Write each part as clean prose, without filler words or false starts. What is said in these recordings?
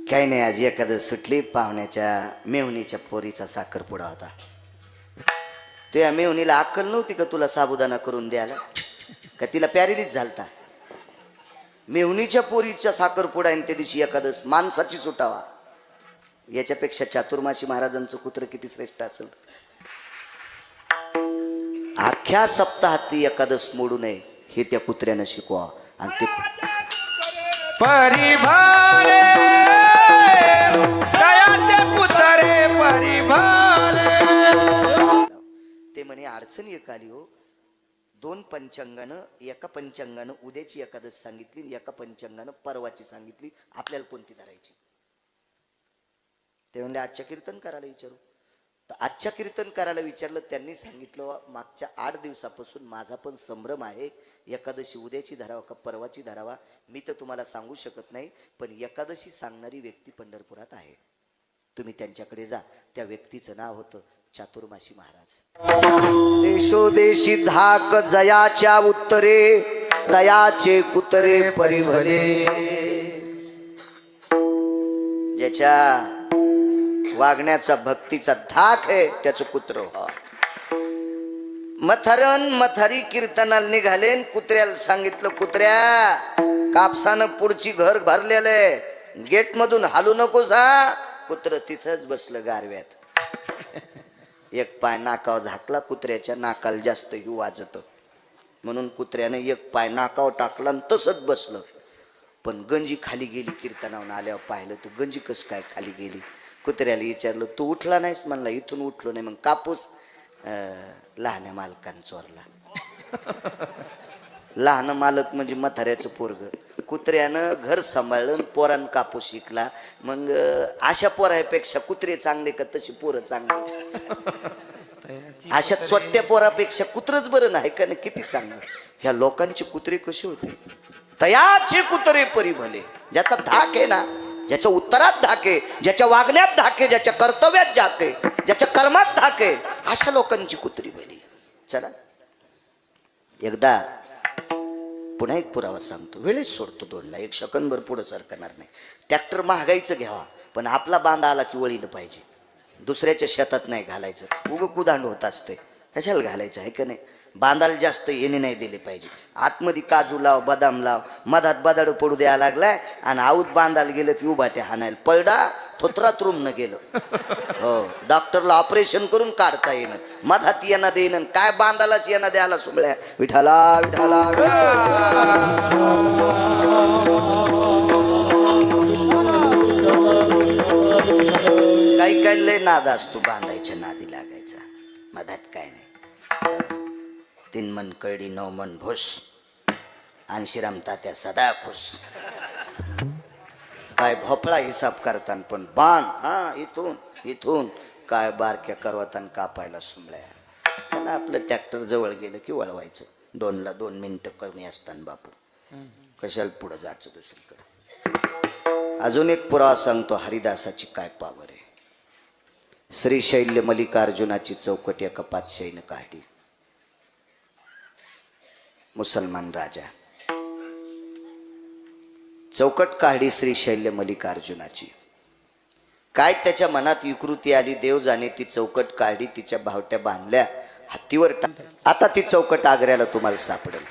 काही नाही, आज एखादं सुटली. पाहुण्याच्या मेहुणीच्या पोरीचा साखरपुडा होता. त्या मेहुणीला अक्कल नव्हती का तुला साबुदाणा करून द्यायला? का तिला पॅरिलीच झालता? मेहुणीच्या पोरीच्या साखरपुडा आणि त्या दिवशी एखादं माणसाची सुटावा, याच्यापेक्षा चातुर्मासी महाराजांचं कुत्र किती श्रेष्ठ असेल. अख्ख्या सप्ताहात ती एकादश मोडू नये हे त्या कुत्र्यानं शिकवा. आणि ते परिभारे दयाचे पुतरे परिभारे. ते म्हणे अडचण एक आली हो. 2 पंचांगानं, एका पंचांगानं उद्याची एकादश सांगितली, एका पंचांगानं परवाची सांगितली. आपल्याला कोणती धरायची? ते म्हणले आजच्या कीर्तन करायला विचारू. तर आजच्या कीर्तन करायला विचारलं. त्यांनी सांगितलं मागच्या 8 दिवसापासून माझा पण संभ्रम आहे, एकादशी उद्याची धरावा का परवाची धरावा. मी तर तुम्हाला सांगू शकत नाही, पण एकादशी सांगणारी व्यक्ती पंढरपुरात आहे. तुम्ही त्यांच्याकडे जा. त्या व्यक्तीचं नाव होतं चातुर्मासी महाराज. देशोदेशी धाक जयाच्या उत्तरे, दयाचे कुतरे परिभले. ज्याच्या वागण्याचा भक्तीचा धाक आहे त्याचं कुत्र. मथरण मथारी कीर्तनाला निघाले. कुत्र्याला सांगितलं, कुत्र्या कापसानं पुढची घर भरलेलं, गेट मधून हालू नकोस हा. कुत्र तिथंच बसलं गारव्यात. एक पाय नाकावर झाकला. कुत्र्याच्या नाकाला जास्त ही वाजत म्हणून कुत्र्यानं एक पाय नाकावर टाकला आणि तसंच बसलं. पण गंजी खाली गेली. कीर्तनावरून आल्यावर पाहिलं तर गंजी कस काय खाली गेली. कुत्र्याला विचारलं, तू उठला नाहीस? म्हणला इथून उठलो नाही. मग कापूस लहान मालकान चोरला. लहान मालक म्हणजे म्हाताऱ्याचं पोरग. कुत्र्यानं घर सांभाळलं, पोरान कापूस शिकला. मग अशा पोरापेक्षा कुत्रे चांगले का तशी पोरं चांगली? अशा चोट्ट्या पोरापेक्षा कुत्रच बरं नाही का? किती चांगलं. ह्या लोकांचे कुत्रे कसे होते? तयाचे कुत्रे परिभले. ज्याचा धाक आहे ना, ज्याच्या उत्तरात धाक आहे, ज्याच्या वागण्यात धाक आहे, ज्याच्या कर्तव्यात धाक आहे, ज्याच्या कर्मात धाक आहे, अशा लोकांची कुत्री भली. चला एकदा पुन्हा एक पुरावा सांगतो. वेळेस सोडतो 2ला. 1 सेकंदभर पुढं सरकणार नाही. ट्रॅक्टर महागाईचं घ्यावा, पण आपला बांधा आला की वळीलं पाहिजे. दुसऱ्याच्या शेतात नाही घालायचं. उगं कुदांड होत असते. कशाला घालायचं आहे का नाही? बांधाला जास्त येणे नाही दिले पाहिजे. आतमध्ये काजू लाव, बदाम लाव. मधात बदाड पडू द्यायला लागलाय आणि आऊत बांधायला गेलं की उभाट्या हाणायला. पळडा थोत्रात रूम न गेलं. हो, डॉक्टरला ऑपरेशन करून काढता येणं. मधात येणं देणं काय बांधालाच येणं द्यायला सुमळ्या. विठाला विठाला. काही काही लय नाद असतो बांधायच्या नादी लागायचा. मधात काय नाही. 3 मन कळडी 9 मन भूस, आणशिराम तात्या सदा खुश. काय भोपळा हिसाब करतान पण बाण हा इथून इथून काय बारक्या करवतान कापायला सुमळ्या. चला आपलं ट्रॅक्टर जवळ गेलं की वळवायचं. 2ला 2 मिनिटं कमी असताना बापू कशाला पुढं जायचं दुसरीकडे. अजून एक पुरावा सांगतो. हरिदासाची काय पावर आहे. श्रीशैल्य मल्लिकार्जुनाची चौकट एका पातशाहीनं काढली. मुसलमान राजा चौकट काढली श्रीशैल्य मल्लिकार्जुनाची. काय त्याच्या मनात विकृती आली देव जाणे. ती चौकट काढली, तिच्या भावट्या बांधल्या, हत्तीवर आता ती चौकट आग्र्याला तुम्हाला सापडेल.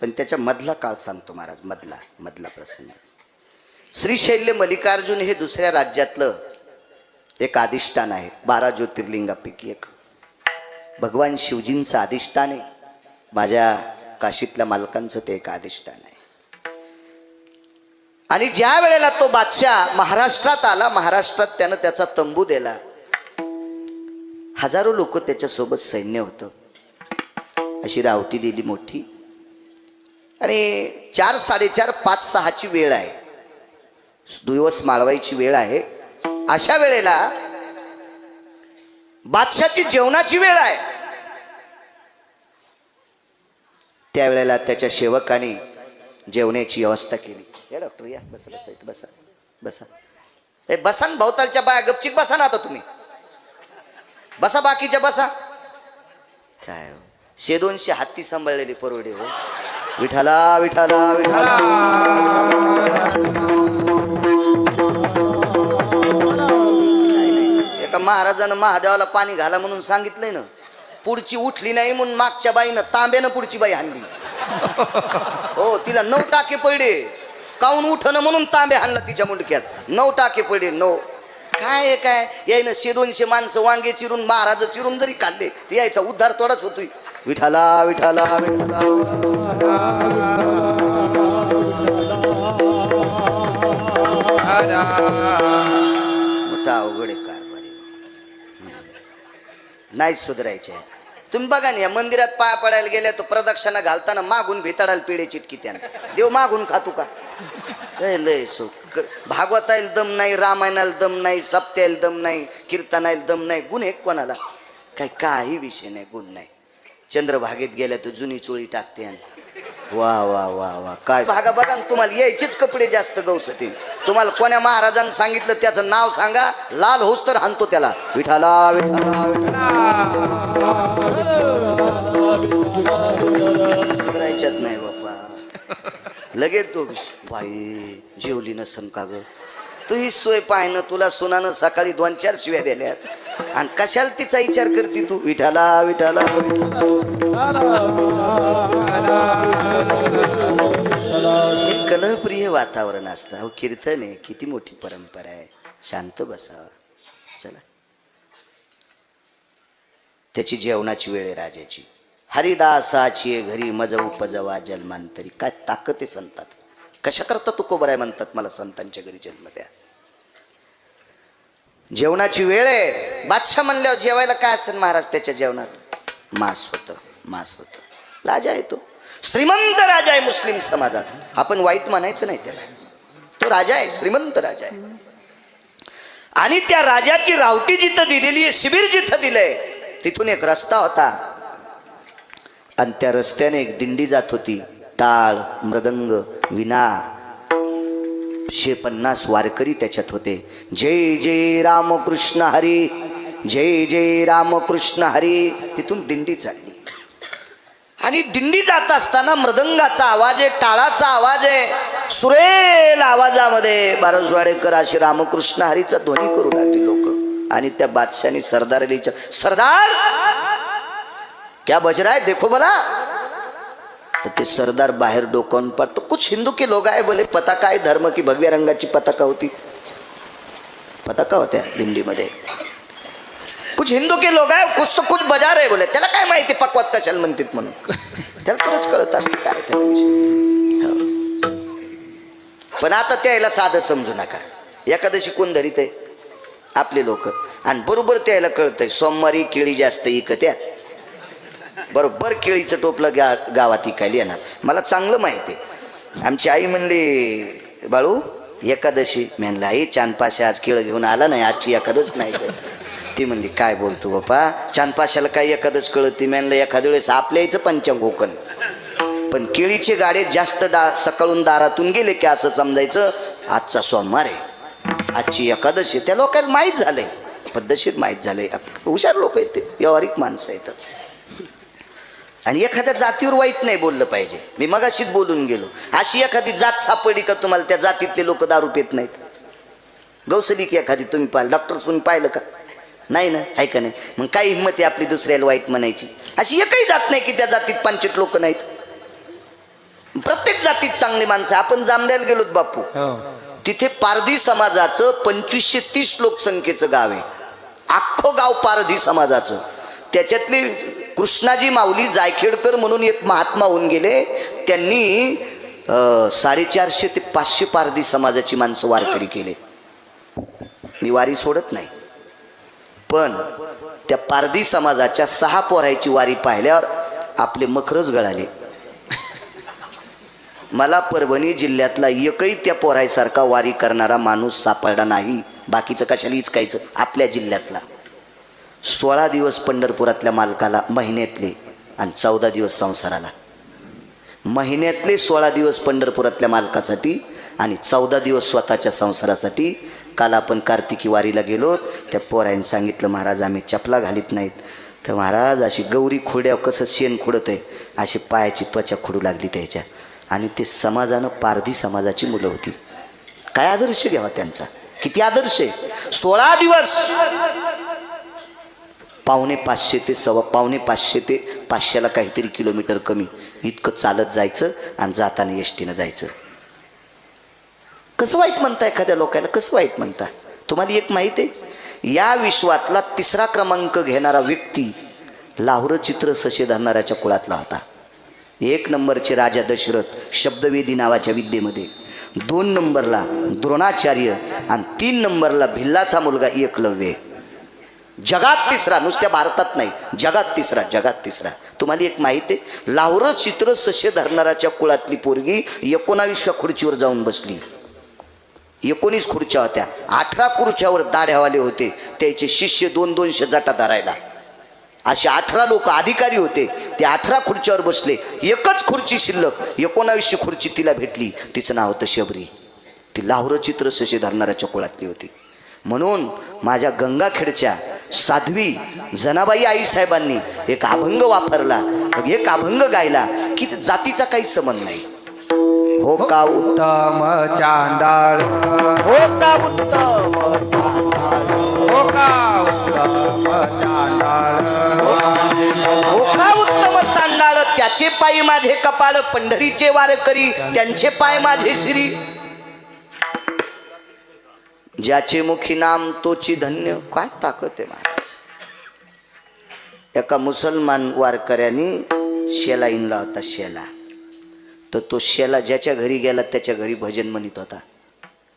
पण त्याच्या मधला काळ सांगतो महाराज. मधला प्रसंग. श्रीशैल्य मल्लिकार्जुन हे दुसऱ्या राज्यातलं एक अधिष्ठान आहे. 12 ज्योतिर्लिंगापैकी एक. भगवान शिवजींचं अधिष्ठान आहे. माझ्या काशीतल्या मालकांचं ते एक अधिष्ठान आहे. आणि ज्या वेळेला तो बादशाह महाराष्ट्रात आला, महाराष्ट्रात त्यानं त्याचा तंबू दिला. हजारो लोक त्याच्यासोबत सैन्य होतं. अशी रावटी दिली मोठी. आणि 4, 4:30, 5, 6ची वेळ आहे. दिवस माळवायची वेळ आहे. अशा वेळेला बादशाची जेवणाची वेळ आहे. त्यावेळेला त्याच्या सेवकाने जेवण्याची व्यवस्था केली. या डॉक्टर या, बसा बसा इथं बसा बसा. ए बसा ना, भोवतालच्या बाया गपचिक बसा ना. आता तुम्ही बसा, बाकीच्या बसा. काय 100-200 हत्ती सांभाळलेली परवडे हो. विठाला विठाला विठाला. महाराजानं महादेवाला पाणी घाला म्हणून सांगितलंय ना, पुढची उठली नाही म्हणून मागच्या बाईनं तांब्यानं पुढची बाई हाणली. हो, तिला 9 टाके पडले. काऊन उठणं म्हणून तांबे हाणला तिच्या मुंडक्यात. 9 टाके पडले. 9 काय काय यायनं 100-200 माणसं वांगे चिरून महाराज चिरून जरी खाल्ले ते यायचा उद्धार थोडाच होतोय. विठाला विठाला विठाला मोठा अवघड आहे कारभारी. नाही सुधारायचे. तुम्ही बघा ना, या मंदिरात पाया पडायला गेल्या तो प्रदक्षिणा घालताना मागून भिताडायला पिढे चिटकी त्यानं. देव मागून खातो का? लय सुख. भागवतायला दम नाही, रामायणाला दम नाही, सप्त्याला दम नाही, कीर्तनाला दम नाही. गुण एक कोणाला काही विषय नाही, गुण नाही. चंद्रभागेत गेल्या तर जुनी चोळी टाकते. वा वा वा वा काय भागा बघा ना. तुम्हाला यायचेच कपडे जास्त गवसतील. तुम्हाला कोण्या महाराजांनी सांगितलं त्याचं नाव सांगा, लाल होस तर हाणतो त्याला. विठाला विठाला विठाला नाही बाप्पा. लगेच तो बाई जेवली नसन का ग? तू ही सोय पाहिनं. तुला सुनानं सकाळी 2-4 शिव्या दिल्यात आणि कशाला तिचा विचार करते तू? विठाला विठाला हे कलहप्रिय वातावरण असतं. अहो कीर्तन आहे, किती मोठी परंपरा आहे. शांत बसावा. चला, त्याची जेवणाची वेळ आहे राजाची. हरिदासाची घरी मज उपजवा जन्मांतरी. काय ताकद आहे संतात. कशा करता तुकोबराय म्हणतात, मला संतांच्या घरी जन्म द्या. जेवणाची वेळ आहे. बादशाह म्हणल्यावर जेवायला काय असेल महाराज त्याच्या जेवणात? मांस होतं. मांस होतं. राजा आहे तो, श्रीमंत राजा आहे मुस्लिम समाजाचा. आपण वाईट म्हणायचं नाही त्याला. तो राजा आहे, श्रीमंत राजा आहे. आणि त्या राजाची रावटी जिथं दिलेली आहे, शिबिर जिथं दिलंय, तिथून एक रस्ता होता आणि त्या रस्त्याने एक दिंडी जात होती. टाळ, मृदंग, विना, 150 वारकरी त्याच्यात होते. जय जय रामकृष्ण हरी, जय जय रामकृष्ण हरी. तिथून दिंडी चालली आणि दिंडी जात असताना मृदंगाचा आवाज आहे, टाळाचा आवाज आहे. सुरेल आवाजामध्ये बारसवाडेकर अशी रामकृष्ण हरीचा ध्वनी करू लागली लोक. आणि त्या बादशाहानी सरदार अलीच्या, सरदार क्या बज रहा है देखो भला. तो ते सरदार बाहेर डोकावून पडतो. कुछ हिंदू के लोग आहे बोले. पताका आहे धर्म की भगव्या रंगाची पताका होती. पताका होत्या दिंडीमध्ये. कुछ हिंदू के लोग आहे, कुछ तो कुछ बजा रहे बोले. त्याला काय माहिती पक्वात कशाला म्हणतात म्हणून. त्याला थोडंच कळत असतं काय त्या. पण आता त्याला साधं समजू नका. एकादशी कोण धरीत आहे? आपले लोक. आणि बरोबर त्याला कळतंय सोमवारी केळी जास्त इकत्या. बरोबर केळीचं टोपलं गावात इकायला येणार. मला चांगलं माहिती आहे. आमची आई म्हणली, बाळू एकादशी. म्हणलं आई चांदपाशा आज केळं घेऊन आला नाही, आजची एकादश नाही. ती म्हणली काय बोलतो बापा, चांदपाशाला काय एकादश कळत? ती म्हणलं एखाद्या वेळेस आपल्या यायचं पंचांग कोकण, पण केळीचे गाडे जास्त सकाळून दारातून गेले की असं समजायचं आजचा सोमवार आहे, आजची एकादशी आहे. त्या लोकांना माहीत झालंय, पद्धतशीर माहीत झालंय. हुशार लोक आहेत ते, व्यावहारिक माणसं आहेत. आणि एखाद्या जातीवर वाईट नाही बोललं पाहिजे. मी मगाशीच बोलून गेलो. अशी एखादी जात सापडली का तुम्हाला त्या जातीतले लोक दारू पित नाहीत? गौसली की एखादी तुम्ही पाहिलं, डॉक्टर तुम्ही पाहिलं का? नाही ना, आहे का नाही? मग काय हिंमत आहे आपली दुसऱ्याला वाईट म्हणायची? अशी एकही जात नाही की त्या जातीत 5 लोक नाहीत. प्रत्येक जातीत चांगली माणसं. आपण जामद्याला गेलोत बापू, तिथे पारधी समाजाचं 2530 लोकसंख्येचं गाव आहे. अख्खं गाव पारधी समाजाचं. त्याच्यातली कृष्णाजी माऊली जायखेडकर म्हणून एक महात्मा होऊन गेले. त्यांनी 450 ते 500 पारधी समाजाची माणसं वारकरी केले. मी वारी सोडत नाही, पण त्या पारधी समाजाच्या 6 पोरायची वारी पाहिल्यावर आपले मखरच गळाले. मला परभणी जिल्ह्यातला एकही त्या पोरायसारखा वारी करणारा माणूस सापडला नाही. बाकीचं कशाला इचकायचं. आपल्या जिल्ह्यातला 16 दिवस पंढरपुरातल्या मालकाला महिन्यातले आणि 14 दिवस संसाराला. महिन्यातले 16 दिवस पंढरपुरातल्या मालकासाठी आणि 14 दिवस स्वतःच्या संसारासाठी. काल आपण कार्तिकी वारीला गेलो. त्या पोरायने सांगितलं, महाराज आम्ही चपला घालीत नाहीत. तर महाराज अशी गौरी खुड्यावर कसं शेण खुडत आहे अशी पायाची त्वचा खुडू लागली त्याच्या. आणि ते समाजानं पारधी समाजाची मुलं होती. काय आदर्श घ्यावा त्यांचा, किती आदर्श आहे. 16 दिवस 550 ते 550 ते 500ला काहीतरी किलोमीटर कमी इतकं चालत जायचं आणि जाताना एसटीनं जायचं. कसं वाईट म्हणता एखाद्या लोकांना, कसं वाईट म्हणता? तुम्हाला एक माहिती आहे, या विश्वातला 3रा क्रमांक घेणारा व्यक्ती लाहुरं चित्र ससे धरणाऱ्याच्या कुळातला होता. 1 नंबरचे राजा दशरथ शब्दवेदी नावाच्या विद्येमध्ये, 2 नंबरला द्रोणाचार्य आणि 3 नंबरला भिल्लाचा मुलगा एकलव्य. जगात 3रा, नुसत्या भारतात नाही, जगात 3रा, जगात 3रा. तुम्हाला एक माहिती आहे, लाहुरं चित्र ससे धरणाऱ्याच्या कुळातली पोरगी 19व्या खुर्चीवर जाऊन बसली. 19 खुर्च्या होत्या, 18 खुर्च्यावर दाढ्यावाले होते, त्याचे शिष्य 200 जाटा धरायला. असे 18 लोक अधिकारी होते, ते 18 खुर्च्यावर बसले. एकच खुर्ची शिल्लक, 19वी खुर्ची तिला भेटली. तिचं नाव होतं शबरी. ती लाहुरं चित्र ससे धरणाऱ्याच्या कुळातली होती. म्हणून माझ्या गंगाखेडच्या साध्वी जनाबाई आईसाहेबांनी एक अभंग वापरला, एक अभंग गायला की जातीचा काही संबंध नाही. हो का उत्तम चांडाळ, हो का उत्तम चांडाळ, हो का उत्तम चांडाळ, हो का उत्तम चांडाळ, त्याचे पायी माझे कपाळ, पंढरीचे वार करी त्यांचे पाय माझे श्री. ज्याचे मुखी नाम तोची धन्य. काय ताकद आहे महाराज. एका मुसलमान वारकऱ्याने शेला इंला होता, शेला. तर तो शेला ज्याच्या घरी गेला त्याच्या घरी भजन म्हणत होता.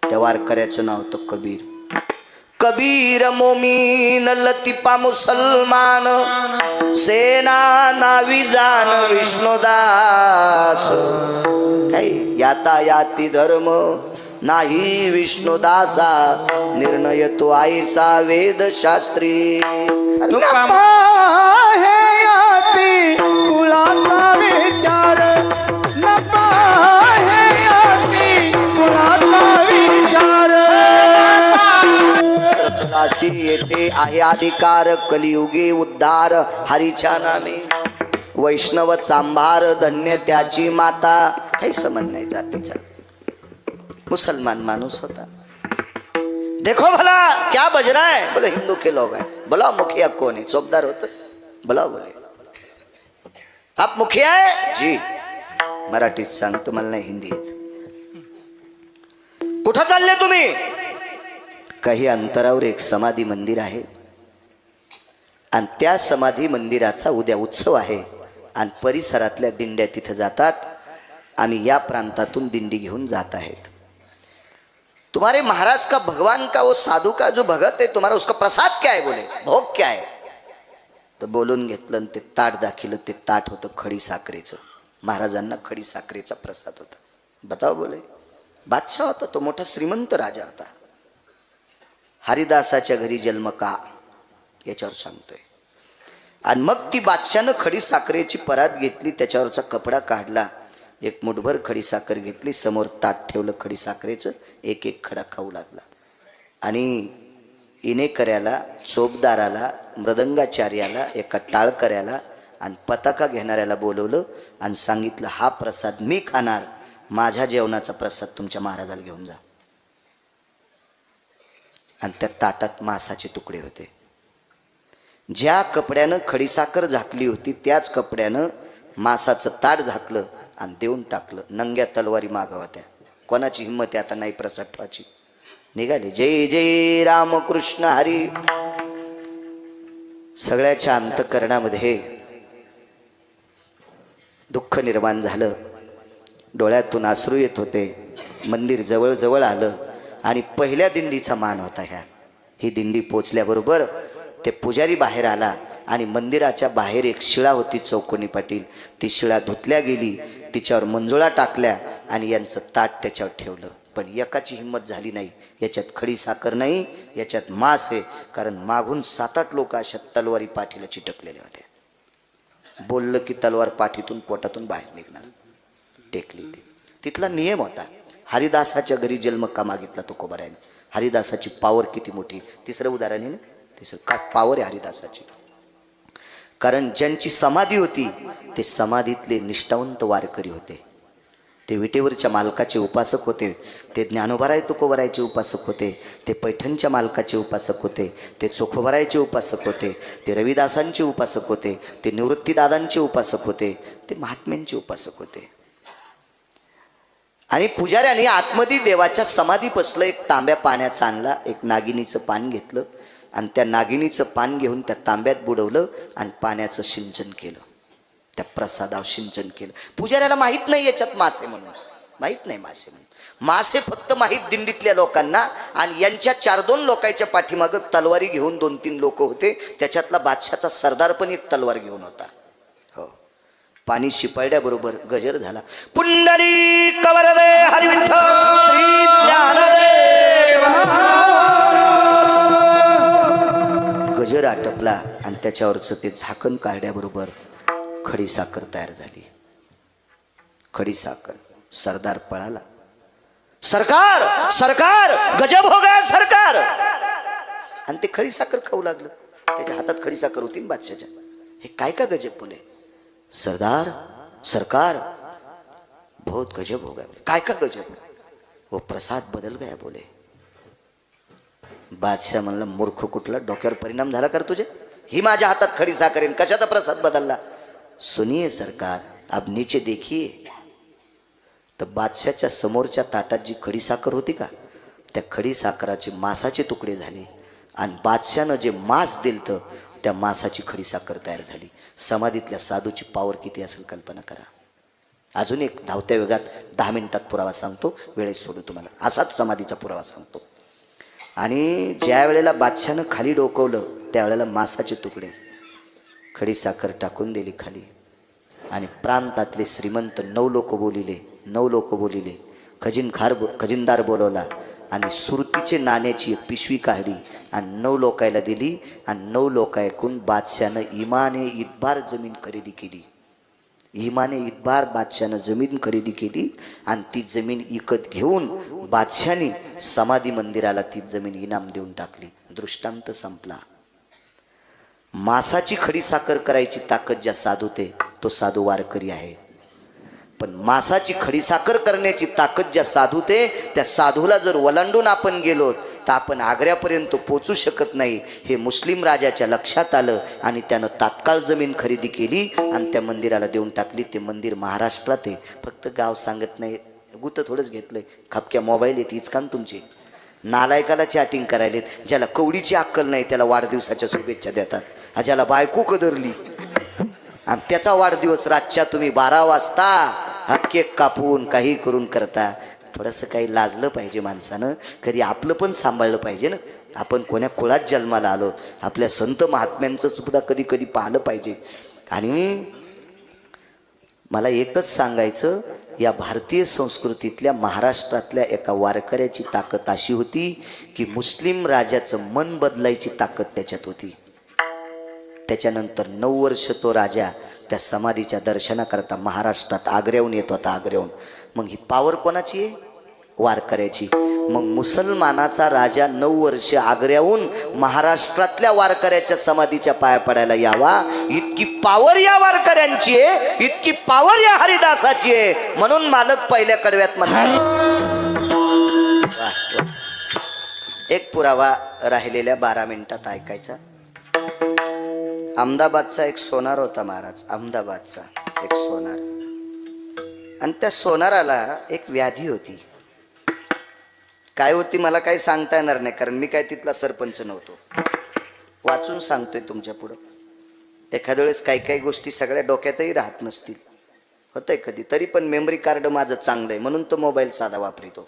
त्या वारकऱ्याचं नाव होतं कबीर. कबीर मोमीन लतिपा मुसलमान, सेना नावी जान विष्णुदास. काही यातायाती धर्म नाही विष्णुदासा, निर्णय तो आईसा वेद शास्त्री. तुका हे याती कुळाचा विचार, नपा हे याती कुळाचा विचार. दासी येथे आहे अधिकार, कलियुगी उद्धार हरीच्या नामे. वैष्णव चांभार धन्य त्याची माता. काही संबंध नाही जातीचा. मुसलमान माणूस होता. देखो भला क्या बज रहा है, बोले हिंदू के लोग हैं. बोला मुखिया कौन है? चौकीदार होता. बोला, बोले आप मुखिया है? जी. मराठीत सांगतो, मला नाही हिंदी येत. कुठं चालले तुम्ही? काही अंतरावर एक समाधी मंदिर आहे आणि त्या समाधी मंदिराचा उद्या उत्सव आहे आणि परिसरातल्या दिंड्या तिथं जातात. आम्ही या प्रांतातून दिंडी घेऊन जात आहेत. तुम्हारे महाराज का भगवान का वो साधू का जो भगत है, तुम्हारा उसका प्रसाद क्या है? बोले भोग क्या है? तर बोलून घेतलं आणि ते ताट दाखिलं. ते ताट होतं खडी साखरेचं. महाराजांना खडी साखरेचा प्रसाद होता. बताओ, बोले बादशाह होता तो, मोठा श्रीमंत राजा होता. हरिदासाच्या घरी जन्म का, याच्यावर सांगतोय. आणि मग ती बादशाहनं खडी साखरेची परात घेतली, त्याच्यावरचा कपडा काढला, एक मुठभर खडी साखर घेतली, समोर ताट ठेवलं खडी साखरेचं, एक एक खडा खाऊ लागला. आणि इनेकऱ्याला, चोपदाराला, मृदंगाचार्याला, एका टाळकऱ्याला आणि पताका घेणाऱ्याला बोलवलं आणि सांगितलं, हा प्रसाद मी खाणार, माझ्या जेवणाचा प्रसाद तुमच्या महाराजाला घेऊन जा. आणि त्या ताटात मांसाचे तुकडे होते. ज्या कपड्यानं खडीसाखर झाकली होती त्याच कपड्यानं मांसाचं ताट झाकलं आणि देऊन टाकलं. नंग्या तलवारी मागं होत्या. कोणाची हिंमत आहे आता नाही प्रसाद ठेवायची. निघाले जय जय रामकृष्ण हरी. सगळ्याच्या अंतःकरणामध्ये दुःख निर्माण झालं. डोळ्यातून अश्रू येत होते. मंदिर जवळ जवळ आलं आणि पहिल्या दिंडीचा मान होता ह्या. ही दिंडी पोचल्याबरोबर ते पुजारी बाहेर आला आणि मंदिराच्या बाहेर एक शिळा होती चौकोनी पाटील. ती शिळा धुतल्या गेली, तिच्यावर मंजुळा टाकल्या आणि यांचं ताट त्याच्यावर ठेवलं. पण एकाची हिंमत झाली नाही. याच्यात खडी साखर नाही, याच्यात मांस आहे. कारण मागून 7-8 लोक अशा तलवारी पाठीला चिटकलेल्या होत्या. बोललं की तलवार पाठीतून पोटातून बाहेर निघणार. टेकली ती. तिथला नियम होता. हरिदासाच्या घरी जन्म का मागितला तुकोबाराने. हरिदासाची पावर किती मोठी. तिसरं उदाहरण आहे ना, तिसरं काय पावर आहे हरिदासाची. कारण ज्यांची समाधी होती ते समाधीतले निष्ठावंत वारकरी होते. ते विटेवरच्या मालकाचे उपासक होते, ते ज्ञानोबाराय तुकोबारायचे उपासक होते, ते पैठणच्या मालकाचे उपासक होते, ते चोखोबारायचे उपासक होते, ते रविदासांचे उपासक होते, ते निवृत्तीदादांचे उपासक होते, ते महात्म्यांचे उपासक होते. आणि पुजाऱ्याने आतमध्ये देवाच्या समाधी बसलं, एक तांब्या पाण्याचा आणला, एक नागिनीचं पान घेतलं आणि त्या नागिनीचं पान घेऊन त्या तांब्यात बुडवलं आणि पाण्याचं सिंचन केलं, त्या प्रसादावर सिंचन केलं. पुजाऱ्याला माहीत नाही याच्यात मासे म्हणून, माहीत नाही मासे म्हणून. मासे फक्त माहीत दिंडीतल्या लोकांना. आणि यांच्या 4-2 लोकांच्या पाठीमागं तलवारी घेऊन 2-3 लोक होते, त्याच्यातला बादशाचा सरदार पण एक तलवार घेऊन होता. हो, पाणी शिपारड्याबरोबर गजर झाला. पुंडलिक वरदे हरिविठ्ठल श्री ज्ञानदेव. गजर आटपला आणि त्याच्यावरचं ते झाकण काढल्याबरोबर खडी साखर तयार झाली. खडी साखर. सरदार पळाला, सरकार सरकार गजब हो गया सरकार. आणि ते खडी साखर खाऊ लागलं. त्याच्या हातात खडी साखर होती बादशाच्या. हे काय का गजब बोले? सरदार सरकार बहुत गजब हो गया. काय का गजब? वो प्रसाद बदल गया बोले. बादशाह म्हणला, मूर्ख कुठला, डोक्यावर परिणाम झाला कर तुझे? ही माझ्या हातात खडी साखर, कशाचा प्रसाद बदलला? सुनिए सरकार, अब नीचे देखिए. तर बादशाच्या समोरच्या ताटात जी खडी साखर होती का, त्या खडी साखराचे मांसाचे तुकडे झाले आणि बादशानं जे मांस दिलतं त्या मांसाची खडी साखर तयार झाली. समाधीतल्या साधूची पावर किती असेल कल्पना करा. अजून एक धावत्या वेगात 10 मिनिटात पुरावा सांगतो, वेळेत सोडू तुम्हाला. असाच समाधीचा पुरावा सांगतो. आणि ज्या वेळेला बादशानं खाली डोकवलं त्यावेळेला मांसाचे तुकडे, खडी साखर टाकून दिली खाली. आणि प्रांतातले श्रीमंत 9 लोक बोलिले. खजिनदार बोलवला आणि सुरतीचे नाण्याची एक पिशवी काढली आणि 9 लोकायला दिली. आणि 9 लोक ऐकून बादशानं इमाने इतबार जमीन खरेदी केली. इमाने इतबार बादशानं जमीन खरेदी केली आणि ती जमीन विकत घेऊन बादशाने समाधी मंदिराला ती जमीन इनाम देऊन टाकली. दृष्टांत संपला. मांसाची खडी साखर करायची ताकद ज्या साधूते तो साधू वारकरी आहे. पण मांसाची खडी साखर करण्याची ताकद ज्या साधूते त्या साधूला जर वलांडून आपण गेलो तर आपण आग्र्यापर्यंत पोचू शकत नाही. हे मुस्लिम राजाच्या लक्षात आलं आणि त्यानं तात्काळ जमीन खरेदी केली आणि त्या मंदिराला देऊन टाकली. ते मंदिर महाराष्ट्रात आहे, फक्त गाव सांगत नाही. गुत थोडंच घेतलंय. खापक्या मोबाईल येते इचकान तुमचे. नालायकाला चॅटिंग करायलेत. ज्याला कवडीची अक्कल नाही त्याला वाढदिवसाच्या शुभेच्छा देतात. ज्याला बायको कदरली आणि त्याचा वाढदिवस रातच्या तुम्ही 12 वाजता हा केक कापून काही करून करता. थोडंसं काही लाजलं पाहिजे माणसानं. कधी आपलं पण सांभाळलं पाहिजे ना. आपण कोण्या कुळात जन्माला आलो, आपल्या संत महात्म्यांचं सुद्धा कधी कधी पाहिलं पाहिजे. आणि मला एकच सांगायचं, या भारतीय संस्कृतीतल्या महाराष्ट्रातल्या एका वारकऱ्याची ताकद अशी होती की मुस्लिम राजाचं मन बदलायची ताकद त्याच्यात होती. त्याच्यानंतर 9 वर्ष तो राजा त्या समाधीच्या दर्शनाकरता महाराष्ट्रात आग्र्याहून येत होता. आग्र्याहून. मग ही पावर कोणाची आहे? वारकऱ्याची. मग मुसलमानाचा राजा 9 वर्ष आग्र्याहून महाराष्ट्रातल्या वारकऱ्याच्या समाधीच्या पाया पडायला यावा, इतकी पावर या वारकऱ्यांची आहे, इतकी पावर या हरिदासाची आहे. म्हणून मालक पहिल्या कडव्यात म्हणतात. एक पुरावा राहिलेल्या 12 मिनिटात ऐकायचा. अहमदाबादचा एक सोनार होता महाराज. अहमदाबादचा एक सोनार. आणि त्या सोनाराला एक व्याधी होती. काय होती मला काही सांगता येणार नाही, कारण मी काय तिथला सरपंच नव्हतो. वाचून सांगतोय तुमच्या पुढं. एखाद्या वेळेस काही काही गोष्टी सगळ्या डोक्यातही राहत नसतील, होतंय कधी. तरी पण मेमरी कार्ड माझं चांगलं आहे म्हणून तो मोबाईल साधा वापरतो.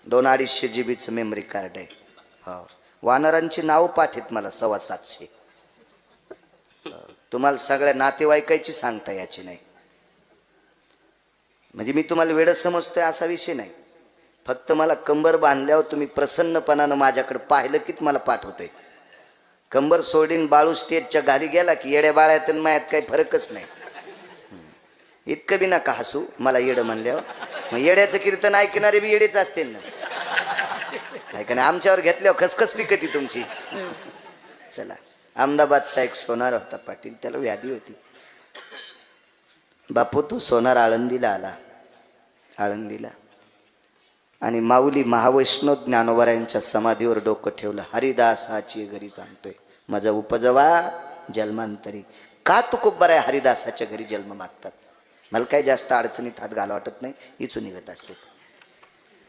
2-250 GB मेमरी कार्ड आहे. हो, वानरांची नाव पाठ आहेत मला 750. तुम्हाला सगळ्या नातेवाईकाची सांगता याची नाही. म्हणजे मी तुम्हाला वेळ समजतोय असा विषय नाही. फक्त मला कंबर बांधल्यावर तुम्ही प्रसन्नपणानं माझ्याकडे पाहिलं की मला पाठ होतंय. कंबर सोडीन बाळू स्टेजच्या घाली गेला की येड्या बाळ्यात आणि मायात काही फरकच नाही. इतकं बी नका हसू मला येडं म्हणल्यावर. मग येड्याचं कीर्तन ऐकणारे बी येडेच असतील ना. काय का नाही, आमच्यावर घेतल्यावर खसखस पिकती तुमची. चला, अहमदाबादचा एक सोनार होता पाटील. त्याला व्याधी होती. बापू तो सोनार आळंदीला आला. आळंदीला. आणि माऊली महावैष्णव ज्ञानोबरायांच्या समाधीवर डोकं ठेवलं. हरिदासाची घरी सांगतोय माझा उपजवा जन्मांतरी. का तुकोबर आहे हरिदासाच्या घरी जन्म मागतात? मला काही जास्त अडचणीत हात घाला वाटत नाही, इचू निघत असते.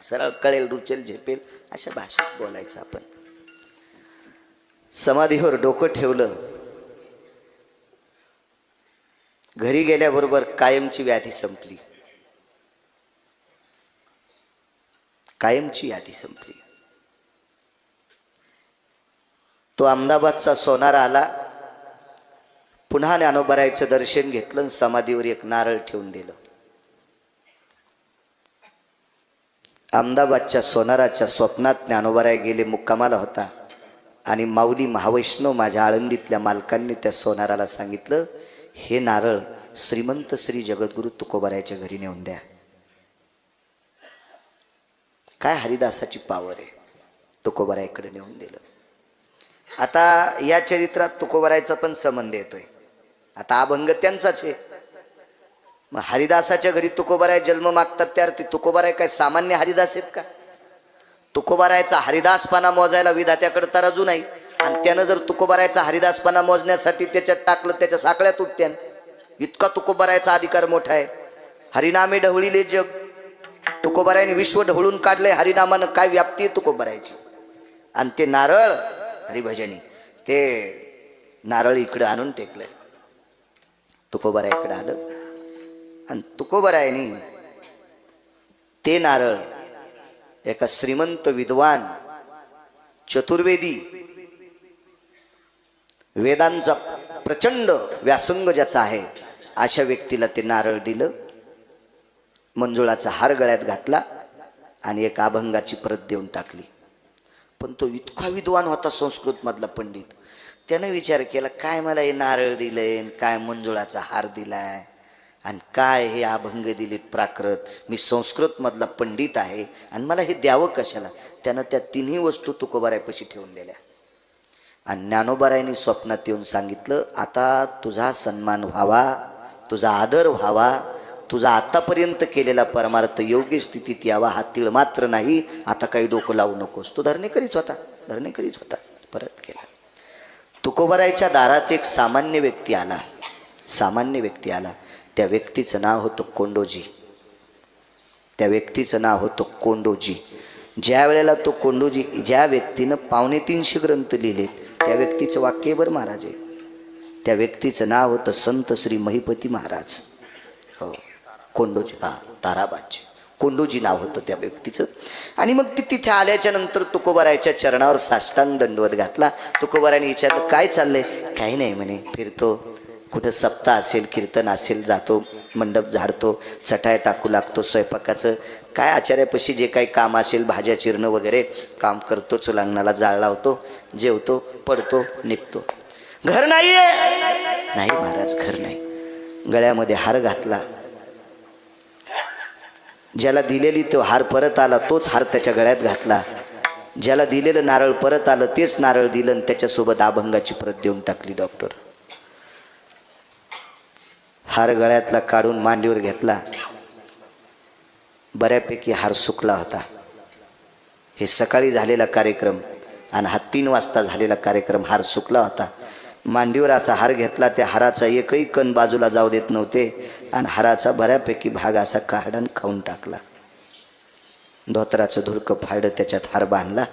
सरळ कळेल, रुचेल, झेपेल अशा भाषेत बोलायचं आपण. समाधीवर डोकं ठेवलं. घरी गेल्याबरोबर कायमची व्याधी संपली. कायमची यादी संपली. तो अहमदाबादचा सोनारा आला. पुन्हा ज्ञानोबरायचं दर्शन घेतलं आणि समाधीवर एक नारळ ठेवून दिलं. अहमदाबादच्या सोनाराच्या स्वप्नात ज्ञानोबराय गेले, मुक्कामाला होता. आणि माऊली महावैष्णव माझ्या आळंदीतल्या मालकांनी त्या सोनाराला सांगितलं, हे नारळ श्रीमंत श्री जगद्गुरु तुकोबरायच्या घरी नेऊन द्या. काय हरिदासाची पावर आहे. तुकोबरायकडे नेऊन दिलं. आता या चरित्रात तुकोबरायचा पण संबंध येतोय. आता अभंग त्यांचाच आहे. मग हरिदासाच्या घरी तुकोबराय जन्म मागतात त्यावर ती तुकोबराय काय सामान्य हरिदास आहेत का? तुकोबरायचा हरिदासपणा मोजायला विधात्याकडे तराजू नाही. आणि त्यानं जर तुकोबरायचा हरिदासपणा मोजण्यासाठी त्याच्यात टाकलं, त्याच्या साखळ्या तुटत्यान. इतका तुकोबरायचा अधिकार मोठा आहे. हरिनामे ढवळीले जग. तुकोबरायने विश्व ढवळून काढलंय हरिनामानं. काय व्याप्ती आहे तुकोबरायची. आणि ते नारळ हरिभजनी, ते नारळ इकडं आणून टेकलंय. तुकोबरायकडे आलं आणि तुकोबरायनी ते नारळ एका श्रीमंत विद्वान चतुर्वेदी, वेदांचा प्रचंड व्यासंग ज्याचा आहे अशा व्यक्तीला ते नारळ दिलं. मंजुळाचा हार गळ्यात घातला आणि एक अभंगाची प्रत देऊन टाकली. पण तो इतका विद्वान होता, संस्कृत मधला पंडित. त्याने विचार केला, काय मला हे नारळ दिलंय, काय मंजुळाचा हार दिलाय, आणि काय हे अभंग दिलेत प्राकृत. मी संस्कृत मधला पंडित आहे आणि मला हे द्यावं कशाला. त्यानं त्या तिन्ही वस्तू तुकोबरायपाशी ठेवून दिल्या. आणि ज्ञानोबरायांनी स्वप्नात येऊन सांगितलं, आता तुझा सन्मान व्हावा, तुझा आदर व्हावा, तुझा आतापर्यंत केलेला परमार्थ योग्य स्थितीत यावा, हा तीळ मात्र नाही. आता काही डोकं लावू नकोस. तो धरणेकरीच होता, धरणेकरीच होता. परत केला. तुकोबरायच्या दारात एक सामान्य व्यक्ती आला. सामान्य व्यक्ती आला. त्या व्यक्तीचं नाव होतं कोंडोजी. त्या व्यक्तीचं नाव होतं कोंडोजी. ज्या वेळेला तो कोंडोजी, ज्या व्यक्तीनं 350 ग्रंथ लिहिलेत, त्या व्यक्तीचं वाक्य बरं महाराज आहे. त्या व्यक्तीचं नाव होतं संत श्री महिपती महाराज. हो, कोंडोजी. हा, ताराबादचे कोंडोजी नाव होतं त्या व्यक्तीचं. आणि मग ती तिथे आल्याच्या नंतर तुकोबरायच्या चरणावर साष्टांग दंडवत घातला. तुकोबरायने विचारलं, काय चाललंय? काही नाही म्हणे, फिरतो, कुठं सप्ताह असेल, कीर्तन असेल, जातो, मंडप झाडतो, चटाय टाकू लागतो स्वयंपाकाचं. काय आचार्यापाशी जे काही काम असेल, भाज्या चिरणं वगैरे काम करतो, चुलांगणाला जाळ लावतो, जेवतो, पडतो, निघतो. घर नाहीये? नाही महाराज, घर नाही. गळ्यामध्ये हार घातला. ज्याला दिलेली तो हार परत आला, तोच हार त्याच्या गळ्यात घातला. ज्याला दिलेलं नारळ परत आलं, तेच नारळ दिलं आणि त्याच्यासोबत अभंगाची प्रत देऊन टाकली. डॉक्टर हार गळ्यातला काढून मांडीवर घेतला. बऱ्यापैकी हार सुकला होता. हे सकाळी झालेला कार्यक्रम आणि हा 3 वाजता झालेला कार्यक्रम. हार सुकला होता. मांडीवर असा हार घेतला. त्या हाराचा एकही कण बाजूला जाऊ देत नव्हते आणि हाराचा बऱ्यापैकी भाग असा काढून खाऊन टाकला. धोतराचं धुडकं फाडलं, त्याच्यात हार बांधला.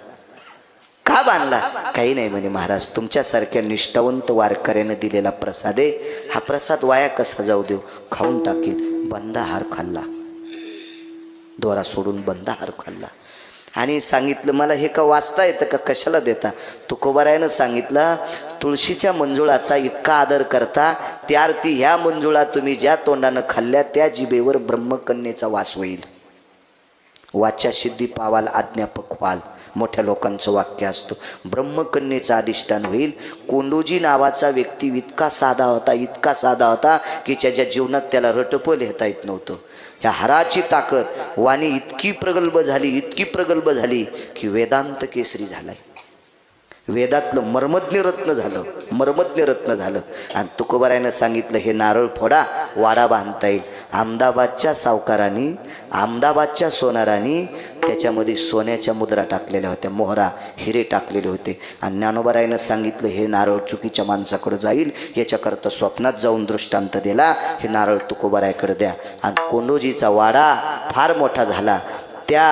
का बांधला? काही नाही म्हणे, महाराज तुमच्यासारख्या निष्ठावंत वारकऱ्यानं दिलेला प्रसाद आहे, हा प्रसाद वाया कसा जाऊ देऊ, खाऊन टाकील. बंदा हार खाल्ला. दोरा सोडून बंदा हार खाल्ला. आणि सांगितलं, मला हे का वाचता येतं का, कशाला देता? तुकोबरायानं सांगितलं, तुळशीच्या मंजुळाचा इतका आदर करता, त्या अर्थी ह्या मंजुळा तुम्ही ज्या तोंडानं खाल्ल्या त्या जिभेवर ब्रह्मकन्येचा वास होईल. वाचा सिद्धी पावाल आज्ञापक व्हाल, मोठ्या लोकांचं वाक्य असतं. ब्रह्मकन्येचं अधिष्ठान होईल. कोंडोजी नावाचा व्यक्ती इतका साधा होता, इतका साधा होता की त्याच्या जीवनात त्याला रटपं लिहिता येत नव्हतं. ह्या हाराची ताकद, वाणी इतकी प्रगल्भ झाली, इतकी प्रगल्भ झाली की वेदांत केसरी झालाय. वेदातलं मर्मज्ञ रत्न झालं, मर्मज्ञ रत्न झालं. आणि तुकोबारायनं सांगितलं हे नारळ फोडा, वाडा बांधता येईल. अहमदाबादच्या सावकारांनी, अहमदाबादच्या सोनारांनी त्याच्यामध्ये सोन्याच्या मुद्रा टाकलेल्या होत्या, मोहरा हिरे टाकलेले होते. आणि ज्ञानोबारायनं सांगितलं हे नारळ चुकीच्या माणसाकडे जाईल, याच्याकरता स्वप्नात जाऊन दृष्टांत दिला, हे नारळ तुकोबारायकडे द्या. आणि कोंडोजीचा वाडा फार मोठा झाला. त्या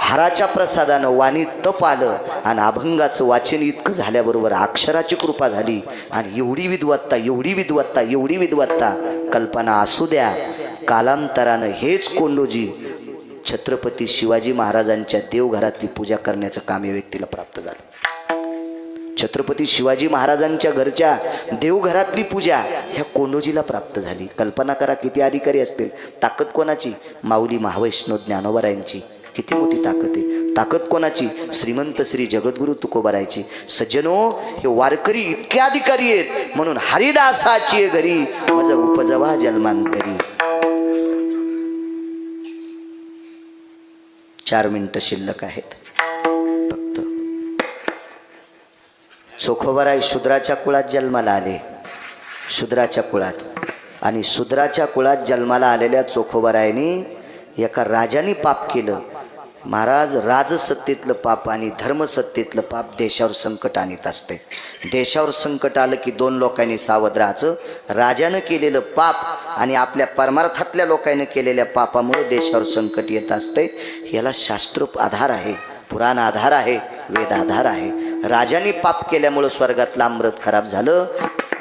हाराच्या प्रसादानं वाणी तप आलं आणि अभंगाचं वाचन इतकं झाल्याबरोबर अक्षराची कृपा झाली. आणि एवढी विद्वत्ता, एवढी विद्वत्ता, एवढी विद्वत्ता कल्पना असू द्या. कालांतरानं हेच कोंडोजी छत्रपती शिवाजी महाराजांच्या देवघरातली पूजा करण्याचं काम या व्यक्तीला प्राप्त झालं. छत्रपती शिवाजी महाराजांच्या घरच्या देवघरातली पूजा ह्या कोंडोजीला प्राप्त झाली. कल्पना करा किती अधिकारी असतील. ताकद कोणाची? माऊली महावैष्णव ज्ञानोबारायांची. किती मोठी ताकद आहे. ताकद कोणाची? श्रीमंत श्री जगद्गुरु तुकोबारायची. सज्जनो, हे वारकरी इतके अधिकारी आहेत म्हणून हरिदासाची घरी मज उपजवा जन्मांतरी. 4 मिनिटं शिल्लक आहेत फक्त. चोखोबाराय शूद्राच्या कुळात जन्माला आले, शूद्राच्या कुळात. आणि शूद्राच्या कुळात जन्माला आलेल्या चोखोबारायनी एका राजाने पाप केलं. महाराज, राजसत्तेतलं पाप आणि धर्मसत्तेतलं पाप देशावर संकट आणत असते. देशावर संकट आलं की 2 लोकांनी सावध राहायचं. राजानं केलेलं पाप आणि आपल्या परमार्थातल्या लोकांनी केलेल्या पापामुळे देशावर संकट येत असते. याला शास्त्र आधार आहे, पुराण आधार आहे, वेद आधार आहे. राजाने पाप केल्यामुळं स्वर्गातलं अमृत खराब झालं.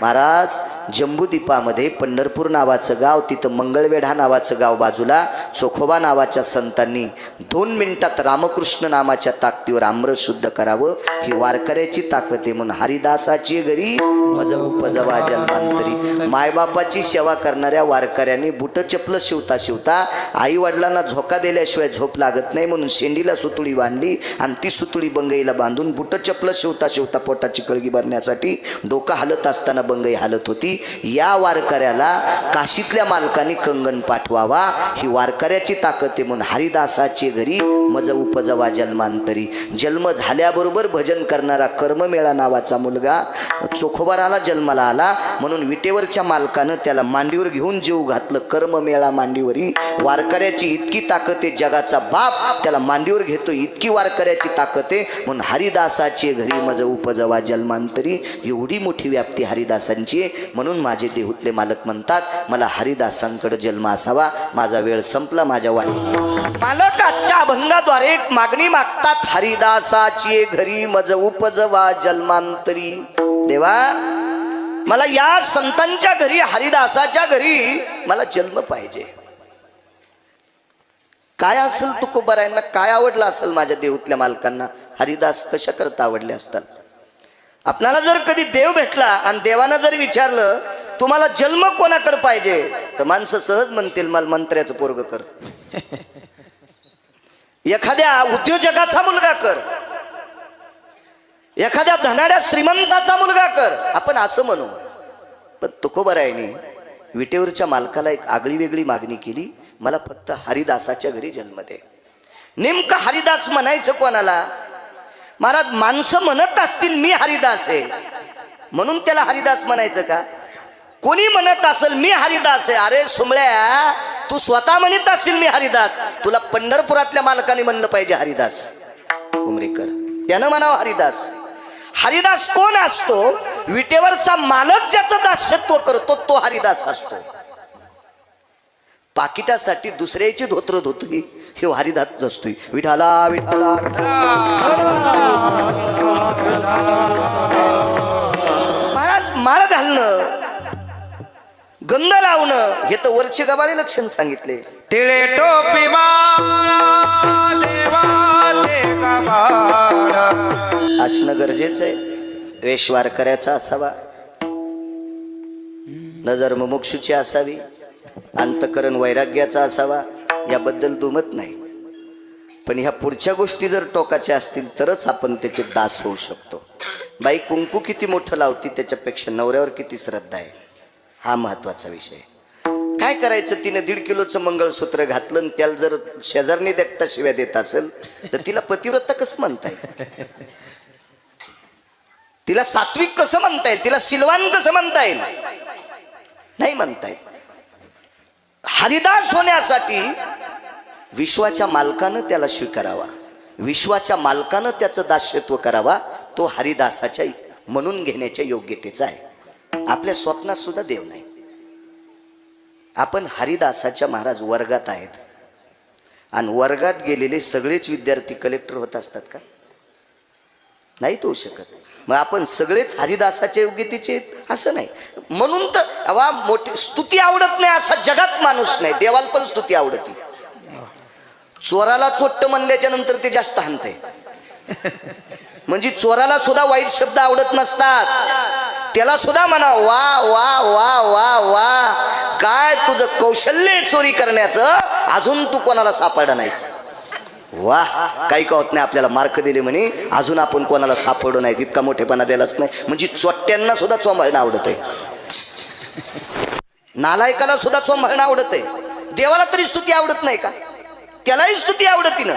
महाराज, जम्बूद्वीपामध्ये पंढरपूर नावाचं गाव, तिथं मंगळवेढा नावाचं गाव बाजूला, चोखोबा नावाच्या संतांनी 2 मिनिटात रामकृष्ण नामाच्या ताकदीवर अमृत शुद्ध करावं. ही वारकऱ्याची ताकद आहे. म्हणून हरिदासाची घरी मज उपजवा जन्मांतरी. मायबापाची सेवा करणाऱ्या वारकऱ्यांनी बुट चपलं शिवता शिवता आई वडिलांना झोका दिल्याशिवाय झोप लागत नाही म्हणून शेंडीला सुतुळी बांधली आणि ती सुतुळी बंगईला बांधून बुट चपलं शिवता शिवता पोटाची कळगी भरण्यासाठी डोकं हलत असताना बंगई हलत होती. या वारकऱ्याला काशीतल्या मालकाने कंगन पाठवावा. ही वारकऱ्याची ताकद आहे. म्हणून हरिदासाची घरी मज उपजवा जन्मांतरी. जन्म झाल्याबरोबर भजन करणारा कर्ममेळा नावाचा मुलगा चोखोबाराला जन्माला आला. म्हणून विटेवरच्या मालकानं त्याला मांडीवर घेऊन जीव घातलं. कर्ममेळा मांडीवरी. वारकऱ्याची इतकी ताकद आहे, जगाचा बाप त्याला मांडीवर घेतो, इतकी वारकऱ्याची ताकद आहे. म्हणून हरिदासाची घरी मज उपजवा जन्मांतरी. एवढी मोठी व्याप्ती हरिदासांची आहे. म्हणून माझे देहूतले मालक म्हणतात, मला हरिदासांकडे जन्म असावा. माझा वेळ संपला. माझ्या वाणी मालक आजच्या अभंगाद्वारे एक मागणी मागतात, हरिदासाची घरी मज उपजवा जन्मांतरी. देवा, मला या संतांच्या घरी, हरिदासाच्या घरी मला जन्म पाहिजे. काय असेल तुकोबारायांना काय आवडलं असेल माझ्या देहूतल्या मालकांना? हरिदास कशा करता आवडले असतात? आपणाला जर कधी देव भेटला आणि देवानं जर विचारलं तुम्हाला जन्म कोणाकडे पाहिजे, तर माणसं सहज म्हणतील मला मंत्र्याचं पोरग कर, एखाद्या उद्योजकाचा मुलगा कर, एखाद्या धनाड्या श्रीमंताचा मुलगा कर, आपण असं म्हणू. पण तुकोबारायांनी विटेवरच्या मालकाला एक आगळी वेगळी मागणी केली, मला फक्त हरिदासाच्या घरी जन्म दे. नेमकं हरिदास म्हणायचं कोणाला? महाराज, माणसं म्हणत असतील मी हरिदास आहे म्हणून त्याला हरिदास म्हणायचं का? कोणी म्हणत असेल मी हरिदास आहे, अरे सुमळ्या, तू स्वतः म्हणत असेल मी हरिदास, तुला पंढरपुरातल्या मालकाने म्हणलं पाहिजे हरिदास उमरेकर, त्यानं म्हणावं हरिदास. हरिदास कोण असतो? विटेवरचा मालक ज्याचं दास्यत्व करतो तो हरिदास असतो. पाकिटासाठी दुसऱ्याची धोत्र धुतली हे हरिदास नसतोय. विठाला विठाला महाराज, माळ घालणं, गंध लावणं हे तर वरचे गबाळे लक्षण सांगितले. टिळे टोपी माळा देवाचे कपाळ असणं गरजेचं आहे. वेश वारकऱ्याचा असावा, नजर मुमुक्षुची असावी, अंतकरण वैराग्याचा असावा, याबद्दल दुमत नाही. पण ह्या पुढच्या गोष्टी जर टोकाच्या असतील तरच आपण त्याचे दास होऊ शकतो. बाई कुंकू किती मोठं लावती त्याच्यापेक्षा नवऱ्यावर किती श्रद्धा आहे, हा महत्वाचा विषय. काय करायचं? तिने 1.5 किलोचं मंगळसूत्र घातलं आणि त्याला जर शेजारनी देखता शिव्या देत असेल तर तिला पतिव्रता कसं म्हणता येईल? तिला सात्विक कसं म्हणता येईल, तिला सिलवान कसं म्हणता येईल, नाही म्हणता येईल. हरिदास होण्यासाठी विश्वाच्या मालकानं त्याला स्वीकारावा, विश्वाच्या मालकानं त्याचं दास्यत्व करावा. तो हरिदासाच्या म्हणून घेण्याच्या योग्यतेचा आहे. आपल्या स्वप्नात सुद्धा देव नाही. आपण हरिदासाच्या महाराज वर्गात आहेत आणि वर्गात गेलेले सगळेच विद्यार्थी कलेक्टर होत असतात का? नाही होऊ शकत. मग आपण सगळेच हरिदासाच्या योग्यतेचे आहेत असं नाही. म्हणून तर वा मोठी स्तुती आवडत नाही असा जगात माणूस नाही. देवाला पण स्तुती आवडती. चोराला चोट्ट म्हणल्याच्या नंतर ते जास्त हाणते. म्हणजे चोराला सुद्धा वाईट शब्द आवडत नसतात. त्याला सुद्धा म्हणा वा वा वा वा वा, काय तुझं कौशल्य चोरी करण्याचं, अजून तू कोणाला सापडा नाहीस. वा, काही का होत नाही, आपल्याला मार्क दिले म्हणे, अजून आपण कोणाला सापडू नाही, इतका मोठेपणा द्यायलाच नाही. म्हणजे चोट्ट्यांना सुद्धा चोंबाळणं आवडत आहे, नालायकाला सुद्धा चोंबाळणं आवडत आहे. देवाला तरी स्तुती आवडत नाही का? त्यालाही स्तुती आवडती ना.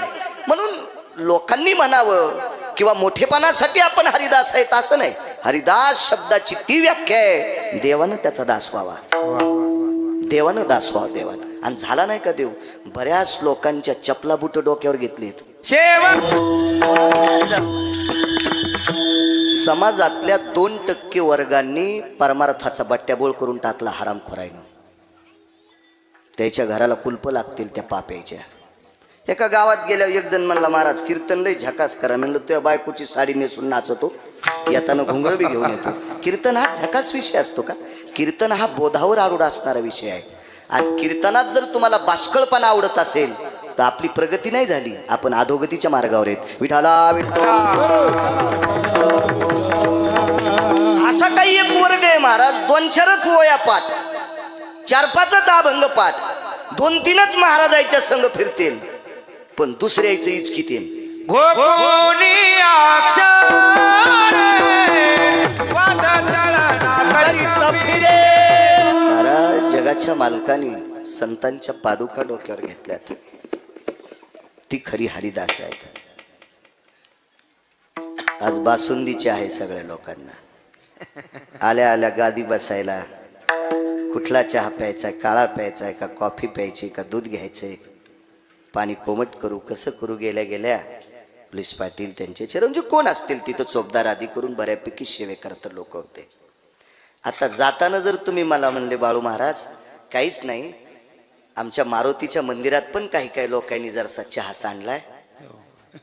म्हणून लोकांनी म्हणावं किंवा मोठेपणासाठी आपण हरिदास आहेत असं नाही. हरिदास शब्दाची ती व्याख्या आहे, देवानं त्याचा दास व्हावा, देवानं दास व्हावा देवानं. आणि झाला नाही का देव? बऱ्याच लोकांच्या चपला बुट डोक्यावर घेतलीत. समाजातल्या 2% वर्गांनी परमार्थाचा बट्ट्याबोळ करून टाकला हरामखोराईनं. त्याच्या घराला कुलप लागतील त्या पाप्याच्या. एका गावात गेल्यावर एक जण म्हणला, महाराज कीर्तन लय झकास करा. म्हणलं तुझ्या बायकोची साडी नेसून नाचतो, येताना घुंगरं बी घेऊन येतो. कीर्तन हा झकास विषय असतो का? कीर्तन हा बोधावर आरूढ असणारा विषय आहे. आणि कीर्तनात जर तुम्हाला बाष्कळपणा आवडत असेल तर आपली प्रगती नाही झाली, आपण अधोगतीच्या मार्गावर आहेत. विठाला विठाला असा काही एक वर्ग आहे महाराज, 2-4च ओया पाठ, 4-5च अभंग पाठ, 2-3च महाराजांच्या संग फिरतील, पण दुसऱ्याचं इचकितील. महाराज जगाच्या मालकाने संतांच्या पादुका डोक्यावर घेतल्यात, ती खरी हरिदास आहेत. आज बासुंदीची आहे सगळ्या लोकांना. आल्या आल्या गादी बसायला, कुठला चहा प्यायचा, काळा प्यायचा का कॉफी प्यायची का दूध घ्यायचंय, पाणी कोमट करू कसं करू, गेल्या गेल्या पोलीस पाटील त्यांचे चिरंजीव कोण असतील तिथं चोपदार आदी करून बऱ्यापैकी सेवे करत लोक होते. आता जाताना जर तुम्ही मला म्हणले बाळू महाराज काहीच नाही, आमच्या मारुतीच्या मंदिरात पण काही काही लोकांनी जरसा चहा सांडलाय,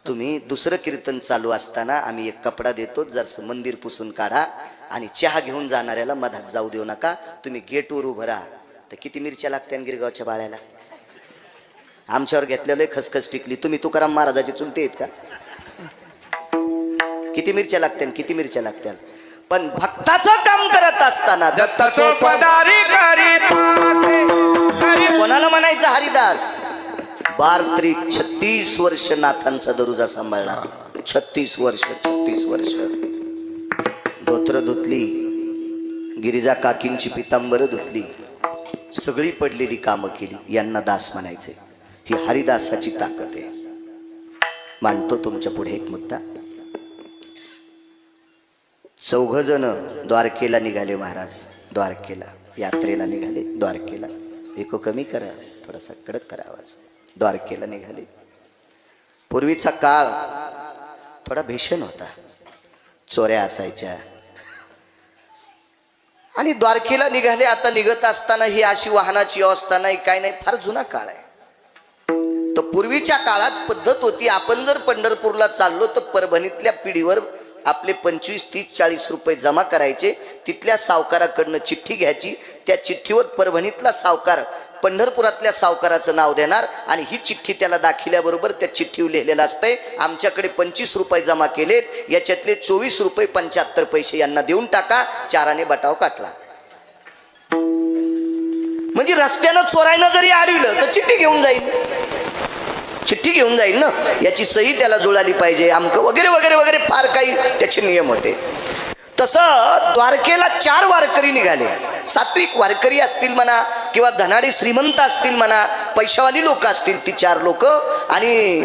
तुम्ही दुसरं कीर्तन चालू असताना आम्ही एक कपडा देतो, जरसं मंदिर पुसून काढा आणि चहा घेऊन जाणाऱ्याला मधात जाऊ देऊ नका, तुम्ही गेटवर उभं राहा. तर किती मिरच्या लागत्या गिरगावच्या बाळ्याला? आमच्यावर घेतलेलं खसखस टिकली. तुम्ही तुकाराम महाराजाची चुलते आहेत का? किती मिरच्या लागत्या, किती मिरच्या लागत्या. पण भक्ताचं काम करत असताना दत्ताचो पदारी कोणाला म्हणायचं हरिदास? 36 वर्ष नाथांचा दरुजा सांभाळला. 36 वर्ष धोत्र धुतली, गिरिजा काकींची पितांबर धुतली, सगळी पडलेली कामं केली. यांना दास म्हणायचे. ही हरिदासाची ताकद आहे. मांडतो तुमच्या पुढे एक मुद्दा. 4 जण द्वारकेला निघाले महाराज. द्वारकेला यात्रेला निघाले. द्वारकेला एको कमी करा, थोडासा कडक करा आवाज. द्वारकेला निघाले. पूर्वीचा काळ थोडा भीषण होता, चोऱ्या असायच्या. आणि द्वारकेला निघाले. आता निघत असताना ही अशी वाहनाची व्यवस्था नाही, काय नाही, फार जुना काळ आहे. तर पूर्वीच्या काळात पद्धत होती, आपण जर पंढरपूरला चाललो तर परभणीतल्या पिढीवर आपले 25, 30, 40 रुपये जमा करायचे. तिथल्या सावकाराकडनं चिठ्ठी घ्यायची. त्या चिठ्ठीवर परभणीतला सावकार पंढरपुरातल्या सावकाराचं नाव देणार आणि ही चिठ्ठी त्याला दाखिल्याबरोबर त्या चिठ्ठीवर लिहिलेलं असतंय, आमच्याकडे 25 रुपये जमा केलेत, याच्यातले 24 रुपये 75 पैसे यांना देऊन टाका. 4 बटाव काटला. म्हणजे रस्त्यानं चोरायनं जरी आडवलं तर चिठ्ठी घेऊन जाईल, चिठ्ठी घेऊन जाईल ना, याची सही त्याला जुळाली पाहिजे, अमकं वगैरे वगैरे वगैरे फार काही त्याचे नियम होते. तसं द्वारकेला 4 वारकरी निघाले. सात्विक वारकरी असतील म्हणा किंवा धनाडे श्रीमंत असतील म्हणा, पैशावाली लोक असतील ती 4 लोक. आणि